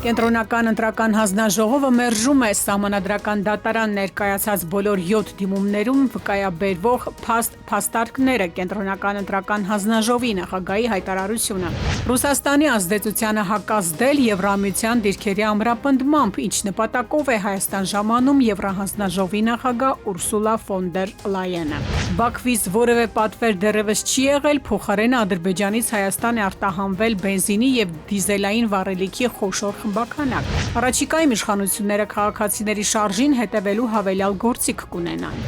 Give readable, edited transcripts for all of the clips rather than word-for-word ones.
Կենտրոնական ընտրական հանձնաժողովը մերժում է սահմանադրական դատարան ներկայացած բոլոր 7 դիմումներում վկայաբերվող փաստարկները Կենտրոնական ընտրական հանձնաժողովի նախագահի հայտարարությունը։ Ռուսաստանի ազդեցությանը հակազդել Եվրամիության դիրքերի ամրապնդմամբ, ինչ նպատակով է Հայաստան ժամանում Եվրահանձնաժողովի նախագահ Ուրսուլա ֆոն դեր Լայենը։ Բաքվից որևէ պատվեր դեռևս չի եղել, փոխարենը Ադրբեջանից Հայաստան է արտահանվել բենզինի և դիզելային վառելիքի խոշոր խմբականակ։ Առաջիկայում իշխանությունները քաղաքացիների շարժին հետևելու հավելյալ գործիք կունենան։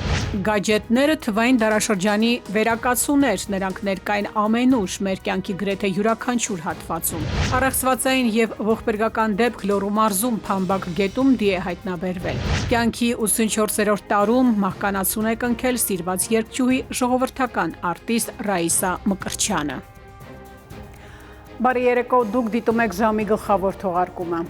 Գաջետները թվային դարաշրջանի վերակացուներ, նրանք ներկա են ամենուր, մեր կյանքի գրեթե յուրաքանչյուր հատվածում։ Առեղծվածային և ողբերգական դեպք Լոռու մարզում Փամբակ գետում դի է հայտնաբերվել։ Կյանքի 84-րդ տարում մահկանացուն է կնքել սիրված երգչուհի ժողովրդական արտիստ Ռաիսա Մկրտչյանը։ Բարի երեկո, դուք դիտում եք ժամի գլխավոր թողարկումը։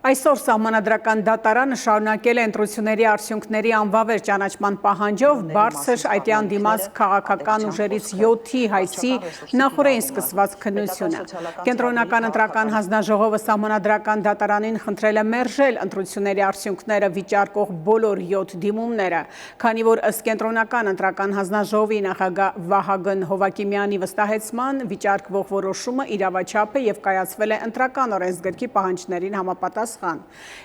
Այսօր սահմանադրական դատարանը շարունակել է ընտրությունների արդյունքների անվավեր ճանաչման պահանջով բարձր այդյան դիմաց քաղաքական ուժերից 7-ի հայցի նախօրեին սկսված քննությունը։ Կենտրոնական ընտրական հանձնաժողովը սահմանադրական դատարանին խնդրել է մերժել ընտրությունների արդյունքները վիճարկող բոլոր 7 դիմումները, քանի որ ըստ Կենտրոնական ընտրական հանձնաժողովի նախագահ Վահագն Հովակիմյանի վստահեցման վիճարկվող որոշումը իրավաչափ է և կայացվել է ընտրական օրենսգրքի պահանջներին համապատասխան։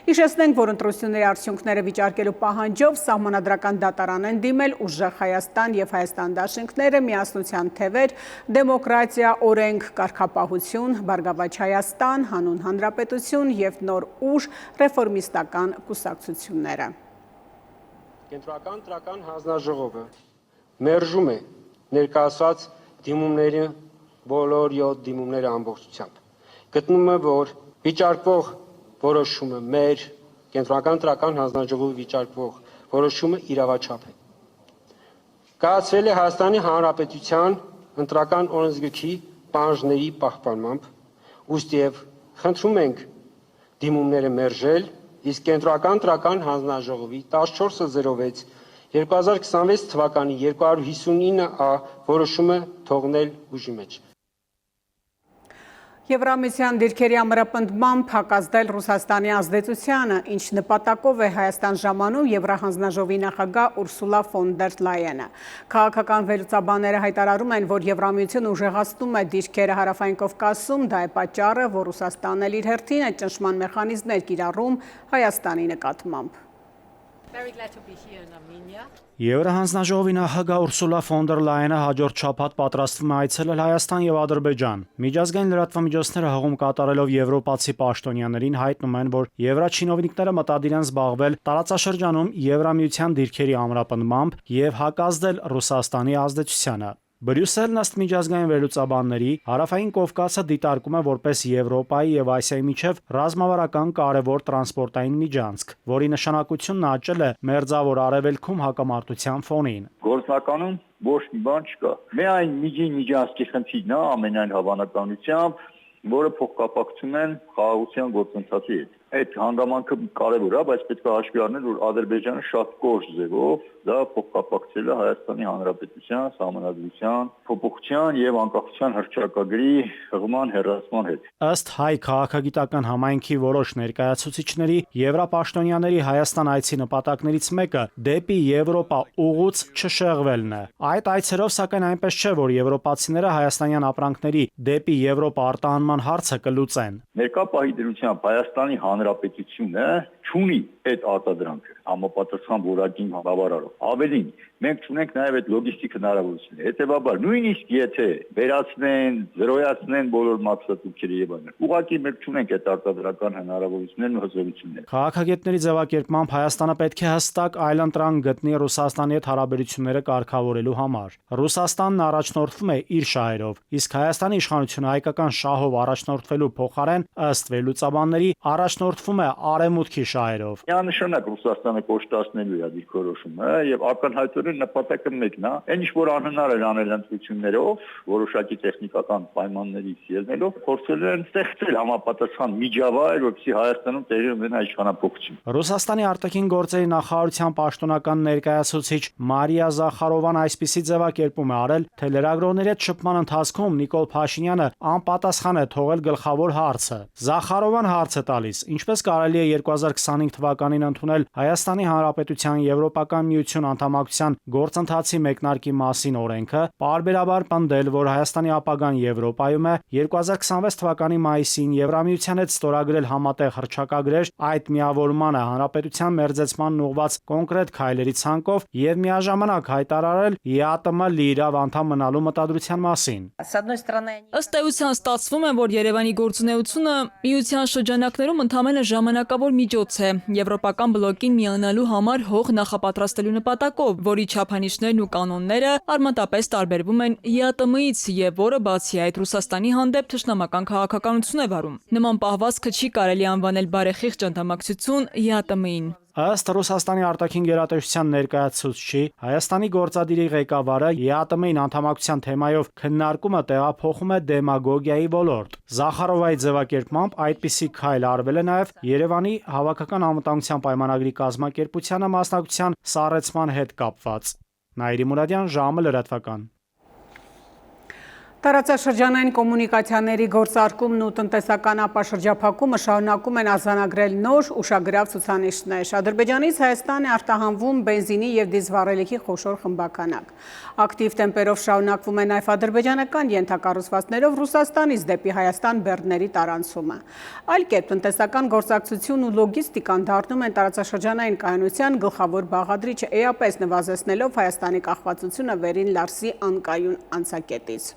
Հիշեցնենք, որ ընտրությունների արդյունքները վիճարկելու պահանջով սահմանադրական դատարան են դիմել Ուժեղ Հայաստան և Հայաստան դաշինքները, Միասնության թևեր, Դեմոկրատիա, օրենք, կարգապահություն, Բարգավաճ Հայաստան, Հանուն Հանրապետություն և Նոր ուժ ռեֆորմիստական կուսակցությունները։ Կենտրոնական ընտրական հանձնաժողովը մերժում է ներկայացված դիմումների բոլոր 7 դիմումները ամբողջությամբ։ Գտնում է, որ վիճարկվող որոշումը մեր Կենտրոնական ընտրական հանձնաժողովի վիճարկվող որոշումը իրավաչափ է։ Կայացվել է Հայաստանի Հանրապետության ընտրական օրենսգրքի պահանջների պահպանմամբ, ուստիև խնդրում ենք դիմումները մերժել, իսկ Կենտրոնական ընտրական հանձնաժողովի 1406 2026 թվականի 259A որոշումը թողնել ուժի մեջ։ Եվրամիության դիրքերի ամրապնդմամբ հակազդել Ռուսաստանի ազդեցությանը, ինչ նպատակով է Հայաստան ժամանում Եվրահանձնաժողովի նախագահ Ուրսուլա ֆոն դեր Լայենը։ Քաղաքական վերլուծաբանները հայտարարում են, որ Եվրամիությունը ուժեղացնում է դիրքերը Հարավային Կովկասում, դա է պատճառը, որ Ռուսաստանն էլ իր հերթին այդ ճնշման մեխանիզմներ կիրառում Հայաստանի նկատմամբ։ Եվրահանձնաժողովի նախագահ Ուրսուլա ֆոն դեր Լայենը հաջորդ շաբաթ պատրաստվում է այցելել Հայաստան եւ Ադրբեջան։ Միջազգային լրատվամիջոցները հղում կատարելով եվրոպացի պաշտոնյաներին հայտնում են, որ եվրաչինովնիկները մտադիր են զբաղվել տարածաշրջանում Եվրամիության դիրքերի ամրապնդմամբ եւ հակազդել Ռուսաստանի ազդեցությանը։ Բրյուսելն ըստ միջազգային վերլուծաբանների Հարավային Կովկասը դիտարկում է որպես Եվրոպայի եւ Ասիայի միջև ռազմավարական կարևոր տրանսպորտային միջանցք, որի նշանակությունն աճել է Մերձավոր Արևելքում հակամարտության ֆոնին։ Գործնականում ոչ մի բան չկա։ Միայն միջանցքի խնդիրն է ամենայն հավանականությամբ, որը փոխկապակցում են խաղաղության գործընթացի հետ։ Այդ հանգամանքը կարևոր է, բայց պետք է հաշվի առնել, որ Ադրբեջանը շատ կոշտ ձևով դա փոխկապակցել է Հայաստանի Հանրապետության սահմանադրության փոփոխության եւ անկախության հռչակագրի հղման հեռացման հետ։ Ըստ հայ քաղաքագիտական համայնքի որոշ ներկայացուցիչների, եվրապաշտոնյաների Հայաստան այցի նպատակներից մեկը դեպի Եվրոպա ուղուց չշեղվելն է։ Այդ այցերով սակայն այնպես չէ, որ եվրոպացիները հայաստանյան ապրանքների դեպի Եվրոպա արտահանման հարցը կլուծեն։ Ներկա պահի դրությամբ Հայաստանի Հանրապետությունը չունի այդ արտադրանքը համապատասխան որակին բավարարող։ Ավելին, մենք չունենք նաև այդ լոգիստիկ հնարավորությունները։ Հետևաբար, նույնիսկ եթե վերացնեն, զրոյացնեն բոլոր մաքսատուփքերը եւ այլն, ուղղակի մենք չունենք այդ արտադրական հնարավորություններն ու հզորությունները։ Քաղաքագետների ձևակերպմամբ Հայաստանը պետք է հստակ այլընտրանք գտնի Ռուսաստանի հետ հարաբերությունները կարգավորելու համար։ Ռուսաստանն առաջնորդվում է իր շահերով, իսկ Հայաստանի իշխանությունը հայկական շահով առաջնորդվելու փոխարեն, ըստ վերլուծաբանների, առաջնորդվում է արևմուտքի շահերով։ Միանշանակ Ռուսաստանը կոշտացնելու է դիրքորոշումը եւ ակնհայտորեն նպատակը մեկն է, այն ինչ որ անհնար էր անել ընտրություններով, որոշակի տեխնիկական պայմաններից ելնելով, փորձել են ստեղծել համապատասխան միջավայր, որպեսզի Հայաստանում տեղի ունենա իշխանափոխություն։ Ռուսաստանի արտաքին գործերի նախարարության պաշտոնական ներկայացուցիչ Մարիա Զախարովան այսպիսի ձևակերպում է արել, թե լրագրողների հետ շփման ընթացքում Նիկոլ Փաշինյանը անպատասխան է թողել գլխավոր հարցը։ Զախարովան հարց է տալիս. ինչպես կարելի է 2025 թվականին ընդունել Հայաստանի Հանրապետության Եվրոպական միություն անդամակցության գործընթացի մեկնարկի մասին օրենքը, պարբերաբար պնդել, որ Հայաստանի ապագան Եվրոպայում է, 2026 թվականի մայիսին Եվրամիության հետ ստորագրել համատեղ հռչակագրեր այդ միավորմանը հանրապետության մերձեցման ուղղված կոնկրետ քայլերի ցանկով եւ միաժամանակ հայտարարել ԵԱՏՄ լիիրավ անդամ մնալու մտադրության մասին։ Ըստ էության ստացվում է, որ Երևանի գործունեությունը միության շրջանակներում ընդամենը ժամանակավոր միջոց է եվրոպական բլոկին միանալու համար հող նախապատրաստելու նպատակով, որի չափանիշներն ու կանոնները արմատապես տարբերվում են ԵԱՏՄ-ից եւ որը բացի այդ Ռուսաստանի հանդեպ թշնամական քաղաքականություն է վարում։ Նման պահվածքը չի կարելի անվանել բարեխիղճ անդամակցություն ԵԱՏՄ-ին։ Ըստ Ռուսաստանի արտաքին գերատեսչության ներկայացուցչի, Հայաստանի գործադիրի ղեկավարը ԵԱՏՄ-ին անդամակցության թեմայով քննարկումը տեղափոխում է դեմագոգիայի ոլորտ։ Զախարովայի ձևակերպմամբ այդպիսի քայլ արվել է նաև Երևանի հավաքական անվտանգության պայմանագրի կազմակերպությանը մասնակցության սառեցման հետ կապված։ Նաիրի Մուրադյան, ժամը լրատվական։ Տարածաշրջանային կոմունիկացիաների գործարկումն ու տնտեսական ապաշրջափակումը շարունակում են արձանագրել նոր ուշագրավ ցուցանիշներ։ Ադրբեջանից Հայաստան է արտահանվում բենզինի եւ դիզվառելիքի խոշոր խմբականակ։ Ակտիվ տեմպերով շարունակվում է նաև ադրբեջանական ենթակառուցվածքներով Ռուսաստանից դեպի Հայաստան բեռների տարանցումը։ Այլ կերպ տնտեսական գործակցություն ու լոգիստիկան դառնում են տարածաշրջանային կայունության գլխավոր բաղադրիչը, էապես նվազեցնելով Հայաստանի կախվածությունը վերին Լարսի անկայուն անցակետից։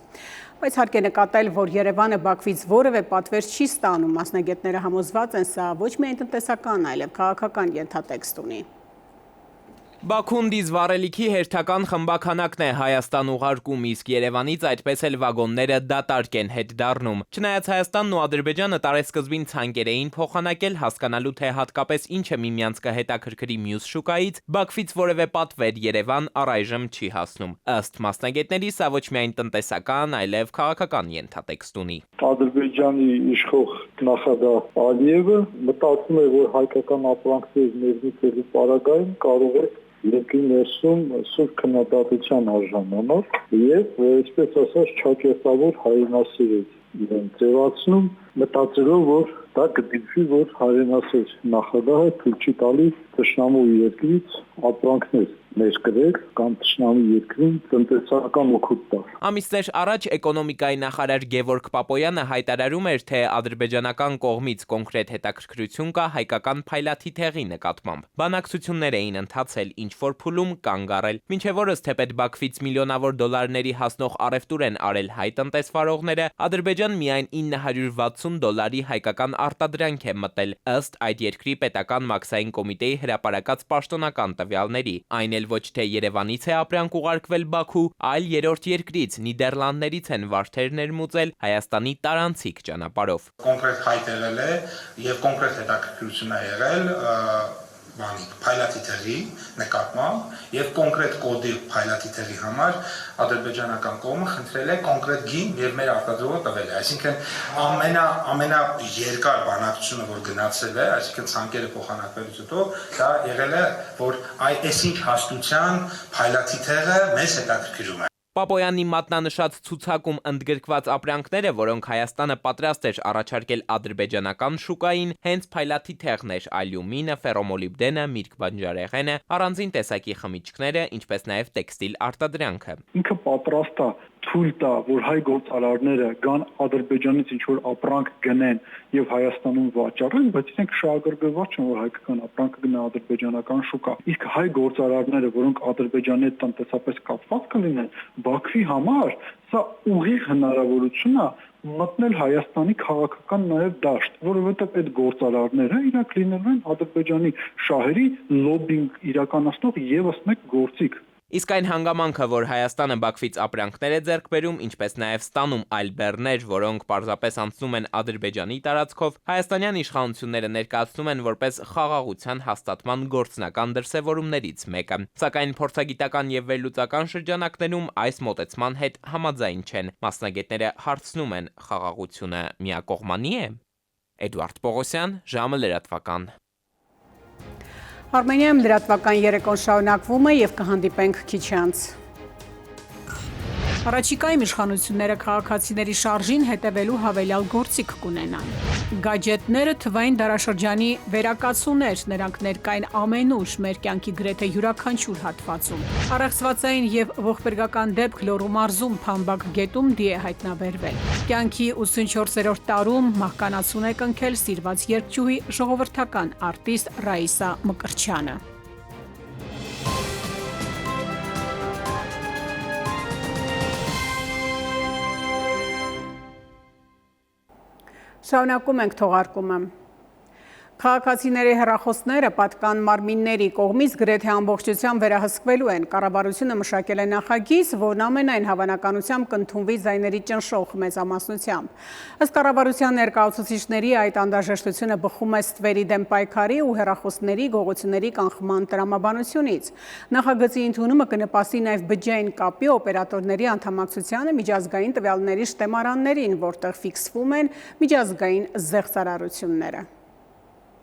Բայց հարկ է նկատել, որ Երևանը Բաքվից որևէ պատվեր չի ստանում, մասնագետները համոզված են, սա ոչ միայն տնտեսական, այլև քաղաքական ենթատեքստ ունի։ Բաքուն դիզվառելիքի հերթական խմբականակն է Հայաստան ուղարկում, իսկ Երևանից այդպես էլ վագոնները դատարկ են հետ դառնում։ Չնայած Հայաստանն ու Ադրբեջանը տարեսկզբին ցանկեր էին փոխանակել, հասկանալու թե հատկապես ինչը միմյանց կհետաքրքրի մյուս շուկայից, Բաքվից որևէ պատվեր Երևան առայժմ չի հասնում։ Ըստ մասնագետների, սա ոչ միայն տնտեսական, այլև քաղաքական ենթատեքստ ունի։ Ադրբեջանի իշխող նախագահ Ալիևը մտածում է, որ հայկական ապրանքների ներմուծելու պարագայում կարող է երկրի ներսում սուր քննադատության արժանանալ եւ այսպես ասած չակերտավոր հայրենասիրել իրեն ձևացնում, մտածելով, որ դա կդիտվի, որ հայրենասեր նախագահը թույլ չի տալի թշնամու երկրից ապրանքներ ներկրել կամ թշնամի երկրին տնտեսական օգուտ տալ։ Ամիսներ առաջ էկոնոմիկայի նախարար Գևորգ Պապոյանը հայտարարում էր, թե ադրբեջանական կողմից կոնկրետ հետաքրքրություն կա հայկական փայլաթիթեղի նկատմամբ։ Բանակցություններ էին ընթացել, ինչ-որ փուլում կանգ առել։ Մինչև օրս թեպետ Բաքվից միլիոնավոր դոլարների հասնող առևտուր են արել հայ տնտեսվարողները, Ադրբեջան միայն $960 հայկական արտադրանք է մտել, ըստ այդ երկրի պետական մաքսային կոմիտեի հրապարակած պաշտոնական տվյալների։ Այն էլ ոչ թե Երևանից է ապրանք ուղարկվել Բաքու, այլ երրորդ երկրից Նիդերլանդներից են վարդեր ներմուծել Հայաստանի տարանցիկ ճանապարհով։ Կոնկրետ հայտ եղել է եւ կոնկրետ հետաքրքրություն է եղել փայլաթիթեղի նկատմամբ եւ կոնկրետ կոդի փայլաթիթեղի համար ադրբեջանական կողմը խնդրել է կոնկրետ գին եւ մեր արտադրողը տվել է, այսինքն ամենաերկար բանակցությունը, որ գնացել է, այսինքն ցանկերը փոխանակվելուց հետո դա եղել է, որ այսինչ հաստության փայլաթիթեղը մեզ հետաքրքրում է։ Պապոյանի մատնանշած ցուցակում ընդգրկված ապրանքները, որոնք Հայաստանը պատրաստ էր առաջարկել ադրբեջանական շուկային, հենց փայլաթիթեղն էր՝ ալյումինը, ֆերոմոլիբդենը, միրգ բանջարեղենը, առանձին տեսակի խմիչքները, ինչպես նաև տեքստիլ արտադրանքը։ Ինքը պատրաստ է թույլ տա, որ հայ գործարարները գան Ադրբեջանից ինչ-որ ապրանք գնեն եւ Հայաստանում վաճառեն, բայց իրենք շահագրգռված չեն, որ հայկական ապրանքը գնա ադրբեջանական շուկա։ Իսկ հայ գործարարները, որոնք Ադրբեջանի հետ տնտեսապես կապված կլինեն, Բաքվի համար սա ուղիղ հնարավորություն է մտնել Հայաստանի քաղաքական նաև դաշտ, որովհետև այդ գործարարները իրանք լինելու են Ադրբեջանի շահերի լոբինգ իրականացնող եւս մեկ գործիք։ Իսկ այն հանգամանքը, որ Հայաստանը Բաքվից ապրանքներ է ձեռք բերում, ինչպես նաև ստանում այլ բեռներ, որոնք պարզապես անցնում են Ադրբեջանի տարածքով, հայաստանյան իշխանությունները ներկայացնում են որպես խաղաղության հաստատման գործնական դրսևորումներից մեկը։ Սակայն փորձագիտական եւ վերլուծական շրջանակներում այս մոտեցման հետ համաձայն չեն։ Մասնագետները հարցնում են՝ խաղաղությունը միակողմանի է։ Էդուարդ Պողոսյան, ժամը լրատվական։ Արմենիայում լրատվական երեկոն շարունակվում է եւ կհանդիպենք քիչ անց։ Առաջիկայում իշխանությունները քաղաքացիների շարժին հետևելու հավելյալ գործիք կունենան։ Գաջետները թվային դարաշրջանի վերակացուներ, նրանք ներկային ամենուր մեր կյանքի գրեթե յուրաքանչյուր հատվածում։ Առեղծվածային եւ ողբերգական դեպք Լոռու մարզում Փամբակ գետում դի է հայտնաբերվել։ Կյանքի 84-րդ տարում մահկանացուն է կնքել սիրված երգչուհի ժողովրդական արտիստ Ռաիսա Մկրչյանը։ Շարունակում ենք թողարկումը։ Քաղաքացիների հեռախոսները պատկան մարմինների կողմից գրեթե ամբողջությամբ վերահսկվելու են։ Կառավարությունը մշակել է նախագիծ, որն ամենայն հավանականությամբ կընդունվի ձայների ճնշող մեծամասնությամբ։ Ըստ կառավարության ներկայացուցիչների, այդ անհրաժեշտությունը բխում է ստվերի դեմ պայքարի ու հեռախոսների գողությունների կանխման տրամաբանությունից։ Նախագծի ընդունումը կնպաստի նաև բջջային կապի օպերատորների անդամակցությանը միջազգային տվյալների շտեմարաններին, որտեղ ֆիքսվում են միջազգային զեղծարարությունները։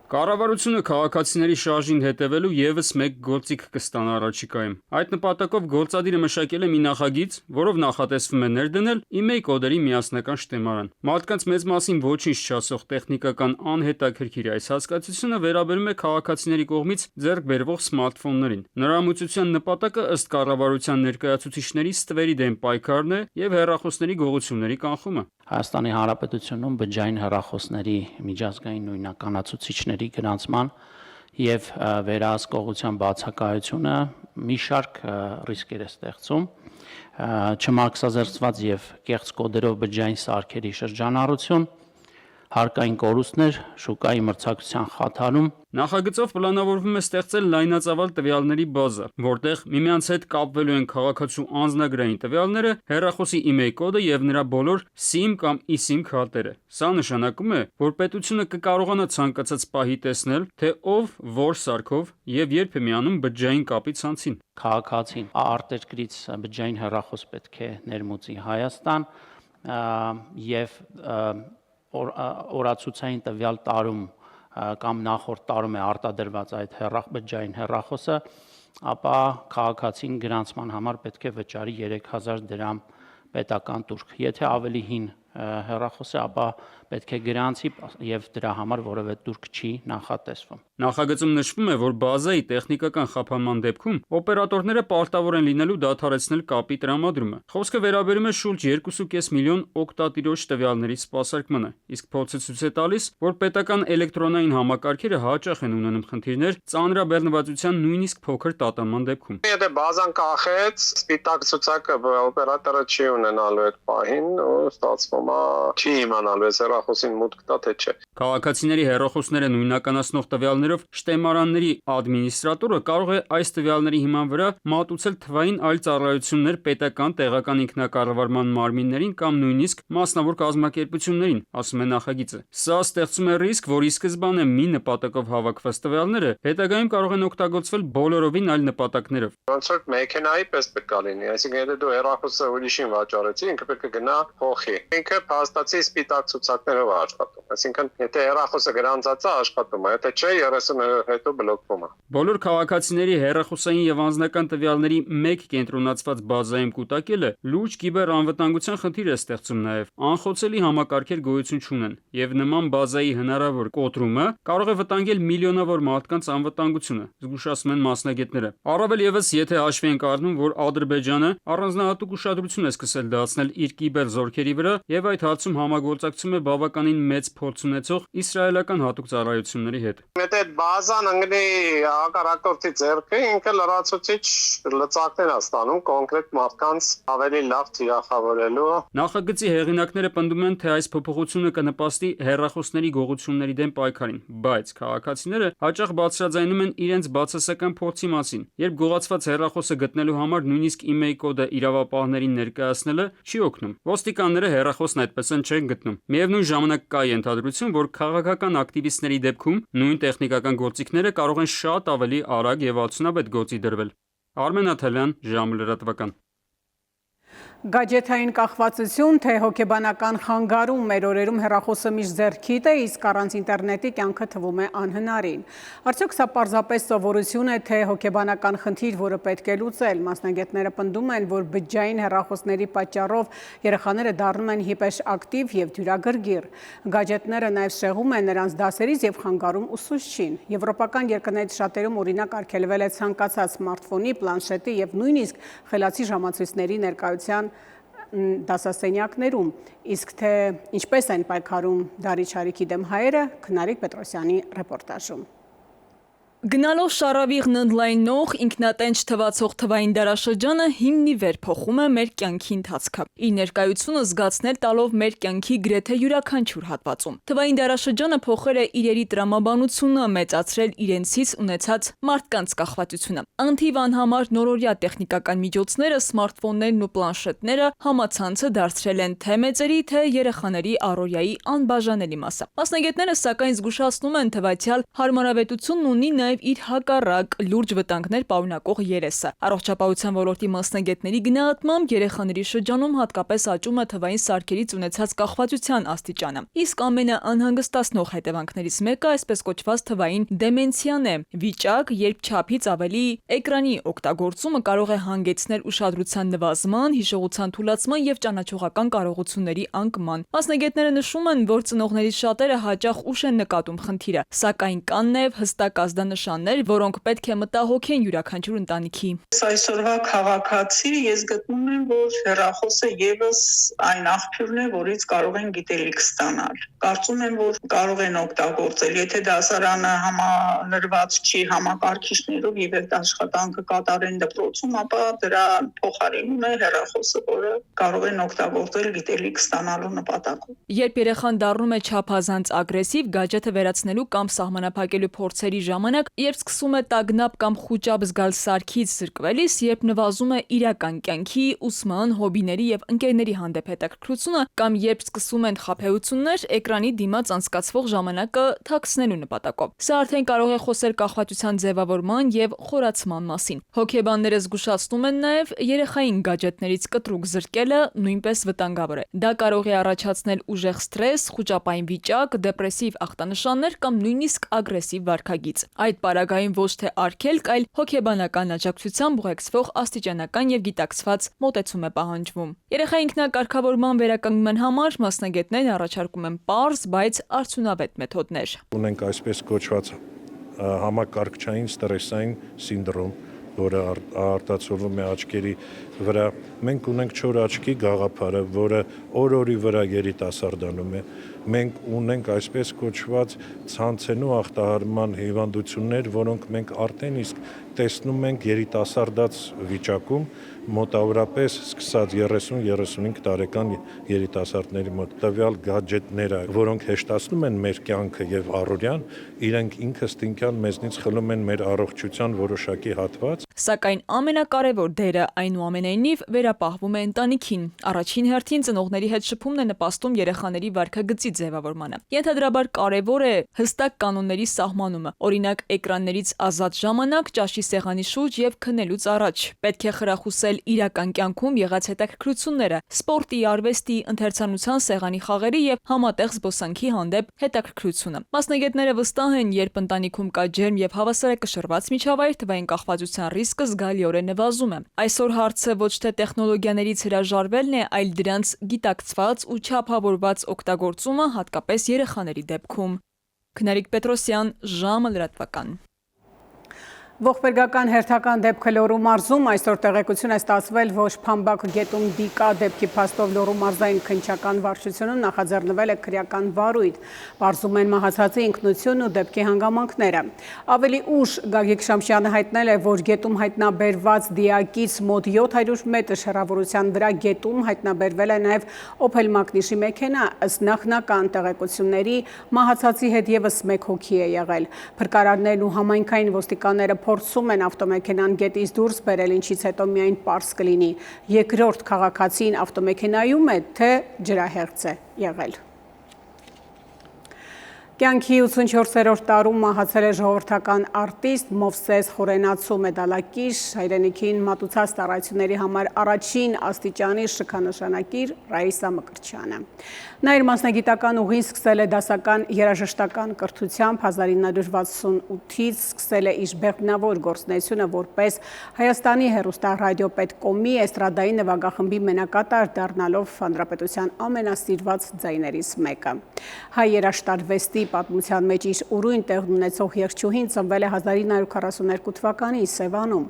Կառավարությունը քաղաքացիների շարժին հետևելու ևս մեկ գործիք կստանա առաջիկայում։ Այդ նպատակով գործադիրը մշակել է մի նախագիծ, որով նախատեսվում է ներդնել email կոդերի միասնական շտեմարան։ Մարդկանց մեծ մասին ոչինչ չասող տեխնիկական անհետաքրքիր այս հասկացությունը վերաբերում է քաղաքացիների կողմից ձեռք բերվող սմարթֆոններին։ Նրա ամուսնության նպատակը ըստ կառավարության ներկայացուցիչների ստվերի դեմ պայքարն է եւ հեռախոսների գողությունների կանխումը։ Հայաստանի Հանրապետությունում բջջային հեռախոսների միջազգային նույնականացուցիչների գրանցման եւ վերահսկողության բացակայությունը մի շարք ռիսկեր է ստեղծում, չմարքսազերծված եւ կեղծ կոդերով բջջային սարքերի շրջանառություն, հարկային կորուստներ, շուկայի մրցակցության խաթարում։ Նախագծով պլանավորվում է ստեղծել լայնածավալ տվյալների բազա, որտեղ միմյանց հետ կապվելու են քաղաքացու անձնագրային տվյալները, հեռախոսի email կոդը եւ նրա բոլոր SIM կամ eSIM քարտերը։ Սա նշանակում է, որ պետությունը կկարողանա ցանկացած պահի տեսնել, թե ով որ սարքով եւ երբ է միանում բջջային կապի ցանցին։ Քաղաքացին արտերկրից բջջային հեռախոս պետք է ներմուծի Հայաստան եւ օրացուցային տվյալ տարում կամ նախորդ տարում է արտադրված այդ բջջային հեռախոսը, ապա քաղաքացին գրանցման համար պետք է վճարի 3000 դրամ պետական տուրք։ Եթե ավելի հին հեռախոս է, ապա պետք է գրանցի եւ դրա համար որևէ տուրք չի նախատեսվում։ Նախագծում նշվում է, որ բազայի տեխնիկական խափանման դեպքում օպերատորները պարտավոր են լինելու դադարեցնել կապի տրամադրումը։ Խոսքը վերաբերում է շուրջ 2.5 միլիոն օգտատիրոջ տվյալների սպասարկմանը, իսկ փորձը ցույց է տալիս, որ պետական էլեկտրոնային համակարգերը հաճախ են ունենում խնդիրներ ծանրաբեռնվածության նույնիսկ փոքր տատանման դեպքում։ Եթե բազան կախեց, սպիտակ ցուցակը օպերատորը չի ունենալու այդ պահին, ու ստացվում է չի իմանալու է հեռախոսին մուտք տա թե չէ։ Քաղաքացիների հեռախոսները նույնականացնող տվյալներով շտեմարանների ադմինիստրատորը կարող է այս տվյալների հիման վրա մատուցել թվային այլ ծառայություններ պետական տեղական ինքնակառավարման մարմիններին կամ նույնիսկ մասնավոր կազմակերպություններին, ասում է նախագիծը։ Սա ստեղծում է ռիսկ, որ ի սկզբանե մի նպատակով հավաքված տվյալները հետագայում կարող են օգտագործվել բոլորովին այլ նպատակներով։ Ոնց որ մեքենայի պես պետք է լինի, այսինքն եթե դու հեռախոսը ուրիշին վաճառեցի, ինքը պետք է գնա փոխի։ Ինքը փաստացի սպիտակ ցուցակներով է աշխատում։ Այսինքն եթե հեռախոսը գրանցած է, աշխատում է, եթե չէ, 30 օրը հետո բլոկվում է։ Բոլոր քաղաքացիների հեռախոսային եւ անձնական տվյալների մեկ կենտրոնացված բազայում կուտակելը լուրջ կիբեր անվտանգության խնդիր է ստեղծում նաեւ։ Անխոցելի համակարգեր գոյություն չունեն եւ նման բազայի հնարավոր կոտրումը կարող է վտանգել միլիոնավոր մարդկանց անվտանգությունը, զգուշացնում են մասնագետները։ Առավել եւս, եթե հաշվի ենք առնում, որ Ադրբեջանը առանձնահատուկ ուշադրություն է սկսել դարձնել իր կիբեր զորքերի վրա եւ այդ հարցում համագործակցում է բավականին մեծ փորձ ունեցող իսրայելական հատուկ ծառայությունների հետ։ Եթե բազան ընկնի հակառակորդի ձեռքը, ինքը լրացուցիչ լծակներ է ստանում կոնկրետ մարդկանց ավելի լավ թիրախավորելու։ Նախագծի հեղինակները պնդում են, թե այս փոփոխությունը կնպաստի հեռախոսների գողությունների դեմ պայքարին, բայց քաղաքացիները հաճախ բարձրաձայնում են իրենց բացասական փորձի մասին։ Երբ գողացված հեռախոսը գտնելու համար նույնիսկ email կոդը իրավապահներին ներկայացնելը չի օգնում։ Ոստիկանները հեռախոսն այդպես են չեն գտնում։ Միևնույն ժամանակ կա ենթադրություն, որ քաղաքական ակտիվիստների դեպքում նույն տեխնիկական գործիքները կարող են շատ ավելի արագ եւ արդյունավետ գործի դրվել։ Արմեն Աթալյան, ժամը լրատվական։ Գաջեթային կախվածություն, թե հոգեբանական խանգարում մեր օրերում հեռախոսը միշտ ձեռքիդ է, իսկ առանց ինտերնետի կյանքը թվում է անհնարին։ Արդյոք սա պարզապես սովորություն է, թե հոգեբանական խնդիր, որը պետք է լուծել։ Մասնագետները պնդում են, որ բջջային հեռախոսների պատճառով երեխաները դառնում են հիպերակտիվ եւ դյուրագրգիռ։ Գաջետները նաեւ շեղում են նրանց դասերից եւ խանգարում ուսուցչին։ Եվրոպական երկրներից շատերում օրինակ արգելվել է ցանկացած սմարթֆոնի, պլանշետի եւ նույնիսկ խելացի ժամացույցների ներկայության դասասենյակներում, իսկ թե ինչպես են պայքարում դարի չարիքի դեմ հայերը, Քնարիկ Պետրոսյանի ռեպորտաժում։ Գնալով շարավիղն ընդլայնող ինքնատենչ թվացող թվային դարաշրջանը հիմնի վեր փոխում է մեր կյանքի ընթացքը։ Իր ներկայությունը զգացնել տալով մեր կյանքի գրեթե յուրաքանչյուր հատվածում։ Թվային դարաշրջանը փոխել է իրերի տրամաբանությունը, մեծացրել իրենցից ունեցած մարդկանց կախվածությունը։ Անթիվ անհամար նորօրյա տեխնիկական միջոցները, սմարթֆոններն ու պլանշետները համացանցը դարձրել են թե մեծերի, թե երեխաների առօրյայի անբաժանելի մասը։ Մասնագետները սակայն զգուշացնում են, թե վայցյալ հարմարավետությունն ունի նաև իր հակառակ լուրջ վտանգներ պարունակող երեսը։ Առողջապահության ոլորտի մասնագետների գնահատմամբ երեխաների շրջանում հատկապես աճում է թվային սարքերից ունեցած կախվածության աստիճանը։ Իսկ ամենաանհանգստացնող հետևանքներից մեկը այսպես կոչված թվային դեմենցիան է։ Վիճակ, երբ չափից ավելի էկրանի օգտագործումը կարող է հանգեցնել ուշադրության նվազման, հիշողության թուլացման եւ ճանաչողական կարողությունների անկման։ Մասնագետները նշում են, որ ծնողներից շատերը հաճախ ուշ են նկատում խնդիրը, սակայն կան նաև հստակ ազդանշաններ, որոնք պետք է մտահոգեն յուրաքանչյուր ընտանիքի։ Այսօրվա քաղաքացի ես գտնում եմ, որ հեռախոսը եւս այն աղբյուրն է, որից կարող են գիտելիք ստանալ։ Կարծում եմ, որ կարող են օգտագործել, եթե դասարանը համալրված չի համակարգիչներով եւ այդ աշխատանքը կատարեն դպրոցում, ապա դրա փոխարինում է հեռախոսը, որը կարող են օգտագործել գիտելիք ստանալու նպատակով։ Երբ երեխան դառնում է չափազանց ագրեսիվ, գաջեթը վերացնելու կամ սահմանափակելու փորձերի ժամանակ, երբ սկսում է տագնապ կամ խուճապ զգալ սարքից զրկվելիս, երբ նվազում է իրական կյանքի, ուսման, հոբիների եւ ընկերների հանդեպ հետաքրքրությունը, կամ երբ սկսում են խաբեություններ, էկրանի դիմաց անցկացվող ժամանակը թաքցնելու նպատակով։ Սա արդեն կարող է խոսել կախվածության ձևավորման եւ խորացման մասին։ Հոգեբանները զգուշացնում են նաեւ երեխային գաջետներից կտրուկ զրկելը նույնպես վտանգավոր է։ Դա կարող է առաջացնել ուժեղ սթրես, խուճապային վիճակ, դեպրեսիվ ախտանշաններ կամ նույնիսկ ագրեսիվ վարքագիծ։ Այդ պարագային ոչ թե արգելք, այլ հոգեբանական աջակցությամբ ուղեկցվող աստիճանական եւ գիտակցված մոտեցում է պահանջվում։ Երեխայի ինքնակարգավորման վերականգնման համար մասնագետներն առաջարկում են պարզ, բայց արդյունավետ մեթոդներ։ Ունենք այսպես կոչված համակարգչային ստրեսային սինդրոմ, որը արտացոլվում է աչքերի վրա։ Մենք ունենք չոր աչքի գաղափարը, որը օր-օրի վրա երիտասարդանում է։ Մենք ունենք այսպես կոչված ցանցենու ախտահարման հիվանդություններ, որոնք մենք արդեն իսկ տեսնում ենք երիտասարդաց վիճակում, մոտավորապես սկսած 30-35 տարեկան երիտասարդների մոտ։ Տվյալ գadgetները, որոնք հեշտացնում են մեր կյանքը եւ առօրյան, իրենք ինքնըստինքյան մեզնից խլում են մեր առողջության որոշակի հատված։ Սակայն ամենակարևոր դերը այնուամենայնիվ վերապահվում է ընտանիքին։ Առաջին հերթին ծնողների հետ շփումն է նպաստում երեխաների վարքագծի ձևավորմանը։ Ենթադրաբար կարևոր է հստակ կանոնների սահմանումը։ Օրինակ, էկրաններից ազատ ժամանակ, ճաշի սեղանի շուրջ եւ քնելուց առաջ։ Պետք է խրախուսել իրական կյանքում եղած հետաքրքրությունները, սպորտի, արվեստի, ընթերցանության, սեղանի խաղերի եւ համատեղ զբոսանքի հանդեպ հետաքրքրությունը։ Մասնագետները վստահ են, երբ ընտանիքում կա ջերմ եւ հավասարակշռված միջավայր, թվային կախվածության ռիսկը զգալիորեն նվազում է։ Այսօր հարցը ոչ թե տեխնոլոգիաներից հրաժարվելն է, այլ դրանց գիտակցված ու չափավորված օգտագործումը, հատկապես երեխաների դեպքում։ Քնարիկ Պետրոսյան, ժամը լրատվական։ Ողբերգական հերթական դեպքը Լոռու մարզում այսօր տեղեկություն է ստացվել, որ Փամբակ գետում դիկա դեպքի փաստով Լոռու մարզային քննչական վարչությունում նախաձեռնվել է քրեական վարույթ։ Պարզում են մահացածի ինքնությունն ու դեպքի հանգամանքները։ Ավելի ուշ Գագիկ Շամշյանը հայտնել է, որ գետում հայտնաբերված դիակից մոտ 700 մետր հեռավորության վրա գետում հայտնաբերվել է նաև Opel Magnish-ի մեքենա, ըստ նախնական տեղեկությունների մահացածի հետ ևս 1 հոգի է եղել։ Փրկարարներն ու համայնքային ոստիկանները փորձում են ավտոմեքենան գետից դուրս բերել, ինչից հետո միայն պարզ կլինի, երկրորդ քաղաքացին ավտոմեքենայում է, թե ջրահեղձ է եղել։ Կյանքի 84-րդ տարում մահացել է ժողովրդական արտիստ Մովսես Խորենացու մեդալակիր, հայրենիքին մատուցած ծառայությունների համար առաջին աստիճանի շքանշանակիր Ռաիսա Մկրտչյանը։ Նա իր մասնագիտական ուղին սկսել է դասական երաժշտական կրթությամբ, 1968-ից սկսել է իր բեղմնավոր գործունեությունը որպես Հայաստանի հեռուստառադիոպետկոմի էստրադային նվագախմբի մենակատար դառնալով հանրապետության ամենասիրված ձայներից մեկը։ Հայ երաժշտարվեստի պատմության մեջ իր ուրույն տեղն ունեցող երգչուհին ծնվել է 1942 թվականի Սևանում։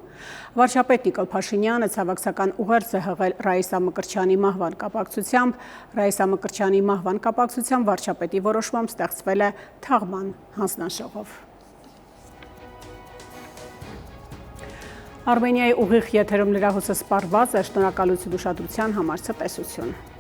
Վարչապետ Նիկոլ Փաշինյանը ցավակցական ուղերձ է հղել Ռաիսա Մկրտչյանի մահվան կապակցությամբ։ Ռաիսա Մկրտչյանի մահվան կապակցությամբ վարչապետի որոշմամբ ստեղծվել է թաղման հանձնաժողով։ Արմենիայի ուղիղ եթերում լրահոսը սպառված է, շնորհակալություն ուշադրության համար ցտեսություն։